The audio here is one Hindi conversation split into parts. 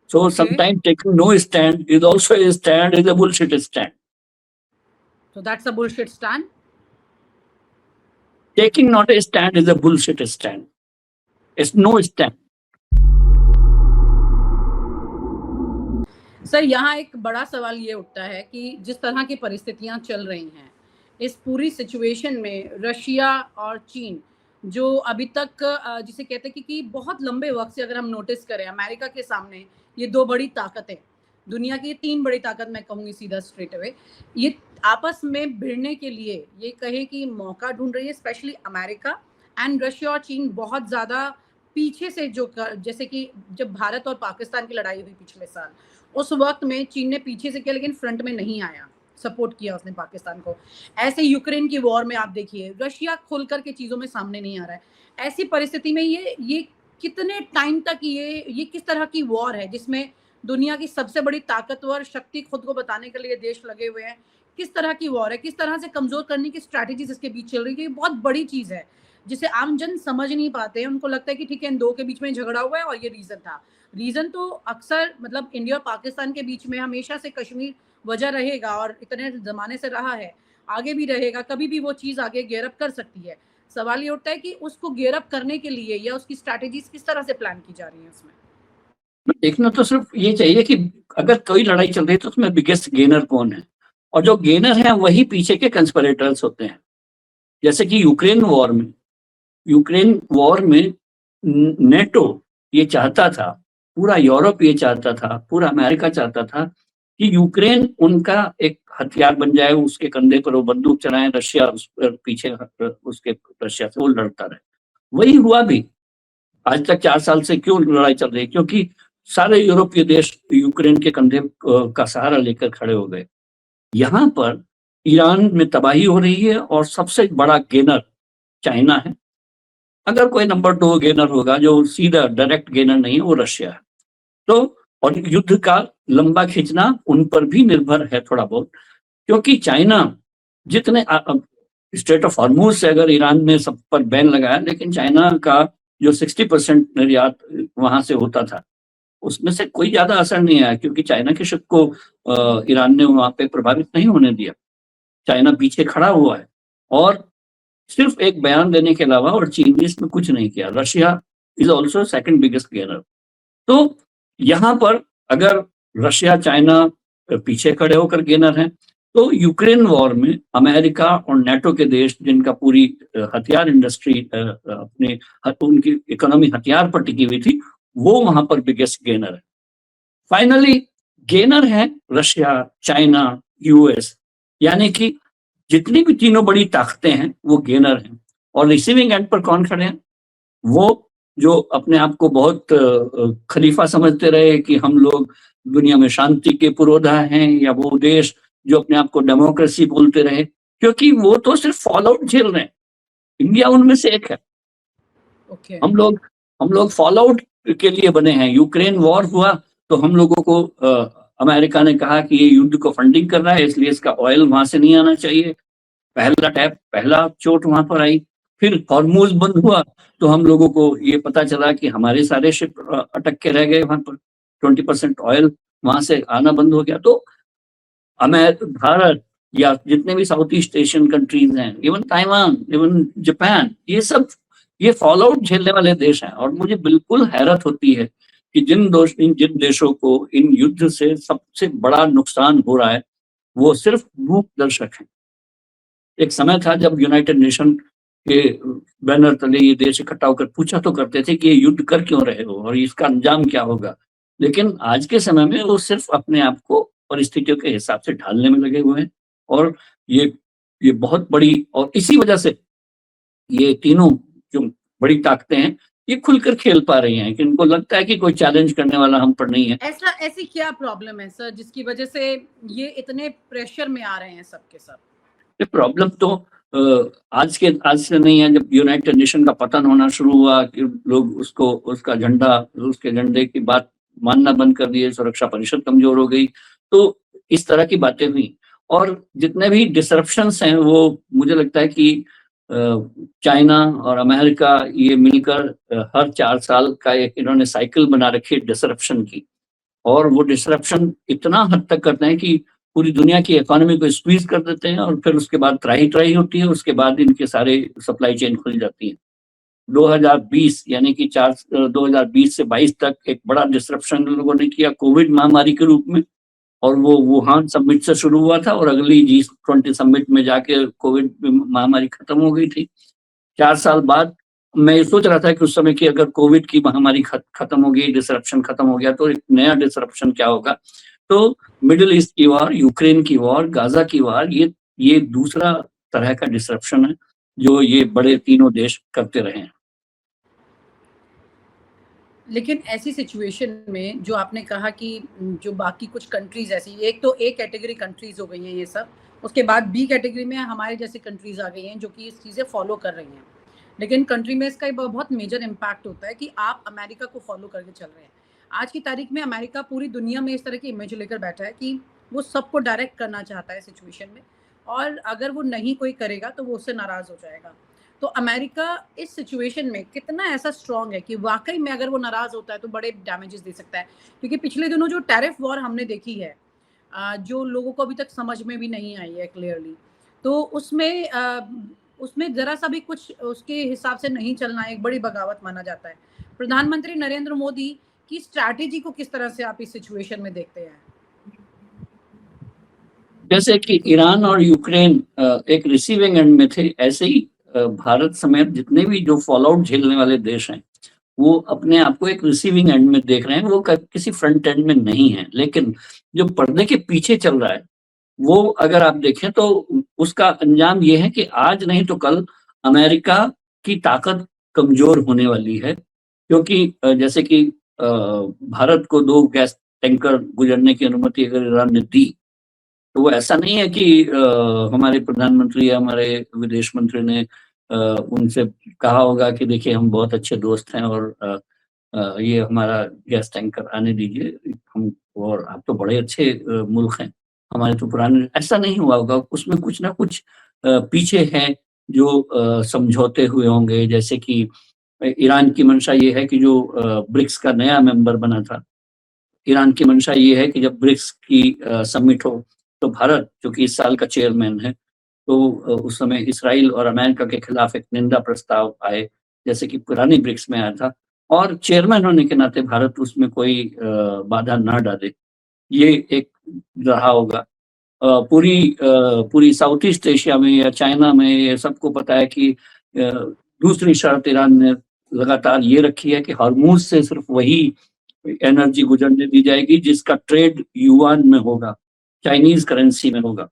So Okay. sometimes taking no stand is also a stand, is a bullshit stand. So that's a bullshit stand. Taking not a stand is a bullshit stand. It's no stand. Sir यहाँ एक बड़ा सवाल ये उठता है कि जिस तरह की परिस्थितियां चल रही हैं इस पूरी सिचुएशन में रशिया और चीन जो अभी तक जिसे कहते हैं कि बहुत लंबे वक्त से अगर हम नोटिस करें अमेरिका के सामने ये दो बड़ी ताकतें, दुनिया की तीन बड़ी ताकत मैं कहूँगी सीधा स्ट्रेट अवे, ये आपस में भिड़ने के लिए ये कहे कि मौका ढूंढ रही है। स्पेशली अमेरिका एंड रशिया और चीन बहुत ज़्यादा पीछे से जैसे कि जब भारत और पाकिस्तान की लड़ाई हुई पिछले साल, उस वक्त में चीन ने पीछे से किया लेकिन फ्रंट में नहीं आया, सपोर्ट किया उसने पाकिस्तान को। ऐसे यूक्रेन की वॉर में आप देखिए रशिया खुल करके चीज़ों में सामने नहीं आ रहा है। ऐसी परिस्थिति में ये कितने टाइम तक ये किस तरह की वॉर है जिसमें दुनिया की सबसे बड़ी ताकतवर शक्ति खुद को बताने के लिए देश लगे हुए हैं? किस तरह की वॉर है, किस तरह से कमजोर करने की स्ट्रैटेजीज इसके बीच चल रही है? ये बहुत बड़ी चीज है जिसे आम जन समझ नहीं पाते हैं। उनको लगता है कि ठीक है इन दो के बीच में झगड़ा हुआ है और ये रीजन था। रीजन तो अक्सर मतलब इंडिया और पाकिस्तान के बीच में हमेशा से कश्मीर वजह रहेगा और इतने जमाने से रहा है, आगे भी रहेगा। कभी भी वो चीज आगे गेयर अप कर सकती है। सवाल ये उठता है कि उसको गेयर अप करने के लिए या उसकी स्ट्रैटेजीज किस तरह से प्लान की जा रही है उसमें? देखना तो सिर्फ ये चाहिए कि अगर कोई लड़ाई चल रही है तो उसमें बिगेस्ट गेनर कौन है, और जो गेनर है वही पीछे के कंस्पिरेटर्स होते हैं। जैसे कि यूक्रेन वॉर में नेटो ये चाहता था, पूरा यूरोप ये चाहता था, पूरा अमेरिका चाहता था कि यूक्रेन उनका एक हथियार बन जाए, उसके कंधे पर वो बंदूक चलाएं, रशिया उस पर पीछे उसके रशिया से वो लड़ता रहे। वही हुआ भी। आज तक 4 साल से क्यों लड़ाई चल रही है? क्योंकि सारे यूरोपीय देश यूक्रेन के कंधे का सहारा लेकर खड़े हो गए। यहाँ पर ईरान में तबाही हो रही है और सबसे बड़ा गेनर चाइना है। अगर कोई नंबर 2 गेनर होगा जो सीधा डायरेक्ट गेनर नहीं है, वो रशिया है। तो और युद्ध का लंबा खींचना उन पर भी निर्भर है थोड़ा बहुत, क्योंकि चाइना जितने स्ट्रेट ऑफ हॉर्मुज से अगर ईरान ने सब पर बैन लगाया, लेकिन चाइना का जो 60% निर्यात वहां से होता था उसमें से कोई ज्यादा असर नहीं आया, क्योंकि चाइना के शिप को ईरान ने वहां पे प्रभावित नहीं होने दिया। चाइना पीछे खड़ा हुआ है और सिर्फ एक बयान देने के अलावा, और चीन ने इसमें कुछ नहीं किया। Russia is also second biggest gainer. तो यहाँ पर अगर रशिया चाइना पीछे खड़े होकर गेनर हैं, तो यूक्रेन वॉर में अमेरिका और नेटो के देश जिनका पूरी हथियार इंडस्ट्री अपने उनकी इकोनॉमी हथियार पर टिकी हुई थी, वो वहां पर बिगेस्ट गेनर है। फाइनली गेनर है रशिया, चाइना, यूएस, यानी कि जितनी भी तीनों बड़ी ताकतें हैं वो गेनर हैं। और रिसीविंग एंड पर कौन खड़े हैं? वो जो अपने आप को बहुत खलीफा समझते रहे कि हम लोग दुनिया में शांति के पुरोधा हैं, या वो देश जो अपने आप को डेमोक्रेसी बोलते रहे, क्योंकि वो तो सिर्फ फॉल आउट झेल रहे हैं। इंडिया उनमें से एक है। Okay. हम लोग फॉल आउट के लिए बने हैं। यूक्रेन वॉर हुआ तो हम लोगों को अमेरिका ने कहा कि ये युद्ध को फंडिंग कर रहा है, इसलिए इसका ऑयल वहां से नहीं आना चाहिए। पहला चोट वहां पर आई। फिर हॉर्मुज बंद हुआ तो हम लोगों को ये पता चला कि हमारे सारे शिप अटक के रह गए वहां पर। 20% ऑयल वहां से आना बंद हो गया। तो भारत या जितने भी साउथ ईस्ट एशियन कंट्रीज हैं, इवन ताइवान, इवन जापान, ये फॉल आउट झेलने वाले देश हैं। और मुझे बिल्कुल हैरत होती है कि जिन देशों को इन युद्ध से सबसे बड़ा नुकसान हो रहा है वो सिर्फ मूक दर्शक हैं। एक समय था जब यूनाइटेड नेशन के बैनर तले ये देश इकट्ठा होकर पूछा तो करते थे कि ये युद्ध कर क्यों रहे हो और इसका अंजाम क्या होगा। लेकिन आज के समय में वो सिर्फ अपने आप को परिस्थितियों के हिसाब से ढालने में लगे हुए हैं। और ये बहुत बड़ी, और इसी वजह से ये तीनों जो बड़ी ताकतें हैं ये खुलकर खेल पा रही हैं कि उनको लगता है कि कोई चैलेंज करने वाला हम पर नहीं है। ऐसी क्या प्रॉब्लम है सर जिसकी वजह से ये इतने प्रेशर में आ रहे हैं सबके सब? ये प्रॉब्लम तो आज से नहीं है। जब यूनाइटेड नेशन का पतन होना शुरू हुआ कि लोग उसके झंडे की बात मानना बंद कर दिए, सुरक्षा परिषद कमजोर हो गई, तो इस तरह की बातें हुई। और जितने भी डिसरप्शंस हैं वो मुझे लगता है कि चाइना और अमेरिका ये मिलकर हर 4 साल का एक इन्होंने साइकिल बना रखी है डिसरप्शन की। और वो डिसरप्शन इतना हद तक करते हैं कि पूरी दुनिया की इकोनॉमी को स्क्वीज कर देते हैं, और फिर उसके बाद त्राही त्राही होती है, उसके बाद इनके सारे सप्लाई चेन खुल जाती है। 2020 यानी कि 2020 से 22 तक एक बड़ा डिसरप्शन लोगों ने किया कोविड महामारी के रूप में, और वो वुहान समिट से शुरू हुआ था और अगली G20 समिट में जाके कोविड महामारी खत्म हो गई थी। 4 साल बाद मैं ये सोच रहा था कि उस समय की अगर कोविड की महामारी खत्म हो गई, डिसरप्शन खत्म हो गया, तो एक नया डिसरप्शन क्या होगा। तो मिडिल ईस्ट की वॉर, यूक्रेन की वॉर, गाजा की वॉर, ये दूसरा तरह का डिसरप्शन है जो ये बड़े तीनों देश करते रहे हैं। लेकिन ऐसी सिचुएशन में जो आपने कहा कि जो बाकी कुछ कंट्रीज ऐसी, एक तो ए कैटेगरी कंट्रीज हो गई हैं ये सब, उसके बाद बी कैटेगरी में हमारे जैसे कंट्रीज आ गई हैं जो कि इस चीज़ें फॉलो कर रही हैं, लेकिन कंट्री में इसका बहुत मेजर इम्पैक्ट होता है कि आप अमेरिका को फॉलो करके चल रहे हैं। आज की तारीख में अमेरिका पूरी दुनिया में इस तरह की इमेज लेकर बैठा है कि वो सबको डायरेक्ट करना चाहता है सिचुएशन में, और अगर वो नहीं कोई करेगा तो वो उससे नाराज़ हो जाएगा। तो अमेरिका इस सिचुएशन में कितना ऐसा स्ट्रांग है कि वाकई में अगर वो नाराज़ होता है तो बड़े डैमेजेस दे सकता है। क्योंकि पिछले दिनों जो टैरिफ वॉर हमने देखी है, जो लोगों को अभी तक समझ में भी नहीं आई है क्लियरली, तो उसमें ज़रा सा भी कुछ उसके हिसाब से नहीं चलना एक बड़ी बगावत माना जाता है। प्रधानमंत्री नरेंद्र मोदी की स्ट्रैटेजी को किस तरह से आप इस सिचुएशन में देखते हैं? जैसे कि ईरान और यूक्रेन एक रिसीविंग एंड में थे, ऐसे ही भारत समेत जितने भी जो फॉल आउट झेलने वाले देश हैं, वो अपने आप को एक रिसीविंग एंड में देख रहे हैं, वो किसी फ्रंट एंड में नहीं है। लेकिन जो पर्दे के पीछे चल रहा है, वो अगर आप देखें तो उसका अंजाम ये है कि आज नहीं तो कल अमेरिका की ताकत कमजोर होने वाली है। क्योंकि जैसे कि भारत को 2 गैस टैंकर गुजरने की अनुमति अगर ईरान ने दी, तो वो ऐसा नहीं है कि हमारे प्रधानमंत्री या हमारे विदेश मंत्री ने उनसे कहा होगा कि देखिए हम बहुत अच्छे दोस्त हैं और ये हमारा गैस टैंकर आने दीजिए, हम और आप तो बड़े अच्छे मुल्क हैं, हमारे तो पुराने, ऐसा नहीं हुआ होगा। उसमें कुछ ना कुछ पीछे है जो समझौते हुए होंगे। जैसे कि ईरान की मंशा ये है कि जो ब्रिक्स का नया मेंबर बना था, ईरान की मंशा ये है कि जब ब्रिक्स की समिट हो तो भारत, जो कि इस साल का चेयरमैन है, तो उस समय इसराइल और अमेरिका के खिलाफ एक निंदा प्रस्ताव आए, जैसे कि पुरानी ब्रिक्स में आया था, और चेयरमैन होने के नाते भारत उसमें कोई बाधा ना डाले, ये एक रहा होगा। पूरी साउथ ईस्ट एशिया में या चाइना में ये सबको पता है कि दूसरी शर्त ईरान ने लगातार ये रखी है कि हॉर्मूज से सिर्फ वही एनर्जी गुजरने दी जाएगी जिसका ट्रेड युआन में होगा, चाइनीज करेंसी में होगा।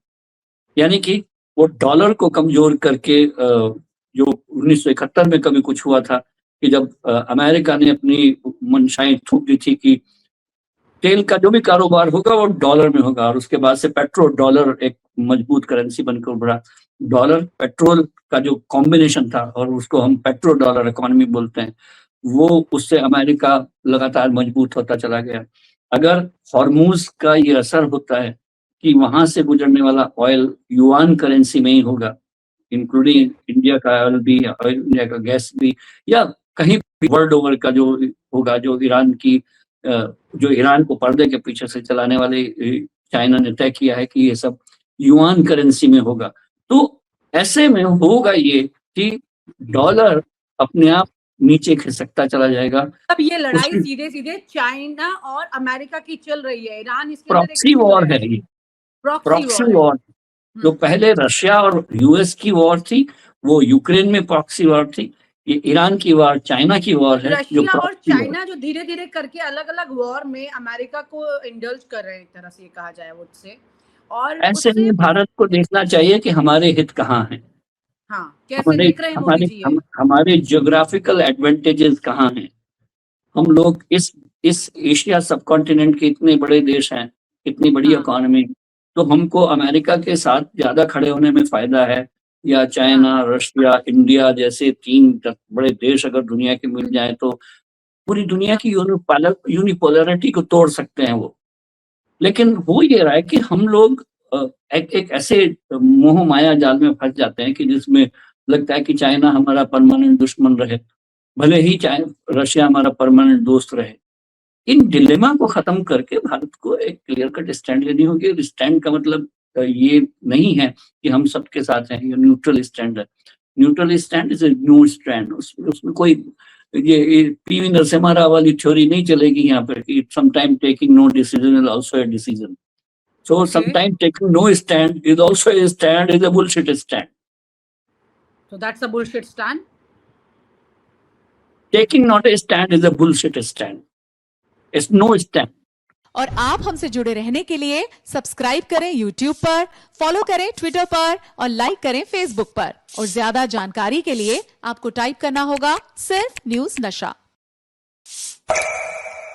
यानी कि वो डॉलर को कमजोर करके, जो 1971 में कभी कुछ हुआ था कि जब अमेरिका ने अपनी मंशाएं थोप दी थी कि तेल का जो भी कारोबार होगा वो डॉलर में होगा, और उसके बाद से पेट्रोल डॉलर एक मजबूत करेंसी बनकर उभरा। डॉलर पेट्रोल का जो कॉम्बिनेशन था, और उसको हम पेट्रो डॉलर इकोनॉमी बोलते हैं, वो उससे अमेरिका लगातार मजबूत होता चला गया। अगर हॉर्मूज का ये असर होता है कि वहां से गुजरने वाला ऑयल युआन करेंसी में ही होगा, इंक्लूडिंग इंडिया का ऑयल भी, इंडिया का गैस भी, या कहीं भी वर्ल्ड ओवर का जो होगा, जो ईरान को पर्दे के पीछे से चलाने वाले चाइना ने तय किया है कि ये सब युआन करेंसी में होगा, तो ऐसे में होगा ये कि डॉलर अपने आप नीचे खिसकता चला जाएगा। अब ये लड़ाई सीधे सीधे चाइना और अमेरिका की चल रही है, ईरान इसके अंदर प्रॉक्सी वॉर है ये, प्रॉक्सी वॉर। जो पहले रशिया और यूएस की वॉर थी, वो यूक्रेन में प्रॉक्सी वॉर थी। ये ईरान की वॉर, चाइना की वॉर है। रशिया और चाइना जो धीरे धीरे करके अलग अलग वॉर में अमेरिका को इंडल्ज कर रहे हैं, एक तरह से ये कहा जाए उससे, और ऐसे में भारत को देखना चाहिए कि हमारे हित कहाँ हैं। हाँ, कैसे देख रहे हैं मोदी जी ये? हमारे जियोग्राफिकल एडवांटेजेस कहाँ हैं। हम लोग इस एशिया सब कॉन्टिनेंट के इतने बड़े देश हैं, इतनी बड़ी इकोनॉमी, तो हमको अमेरिका के साथ ज्यादा खड़े होने में फायदा है, या चाइना, रशिया, इंडिया जैसे 3 बड़े देश अगर दुनिया के मिल जाए तो पूरी दुनिया की यूनिपोलैरिटी को तोड़ सकते हैं वो। लेकिन हो ये रहा है कि हम लोग एक ऐसे मोह माया जाल में फंस जाते हैं कि जिसमें लगता है कि चाइना हमारा परमानेंट दुश्मन रहे, भले ही रशिया हमारा परमानेंट दोस्त रहे। इन डिलेमा को खत्म करके भारत को एक क्लियर कट स्टैंड लेनी होगी। स्टैंड का मतलब ये नहीं है कि हम सबके साथ हैं, ये न्यूट्रल स्टैंड है। Neutral stand is a new stand. उसमें कोई ये पीवी नरसिम्हा राव वाली थ्योरी नहीं चलेगी यहाँ पर कि sometime taking no decision is also a decision. So Okay. sometimes taking no stand is also a stand, is a bullshit stand. So that's a bullshit stand. Taking not a stand is a bullshit stand. It's no stand. और आप हमसे जुड़े रहने के लिए सब्सक्राइब करें YouTube पर, फॉलो करें Twitter पर और लाइक करें Facebook पर। और ज्यादा जानकारी के लिए आपको टाइप करना होगा सिर्फ न्यूज़ नशा।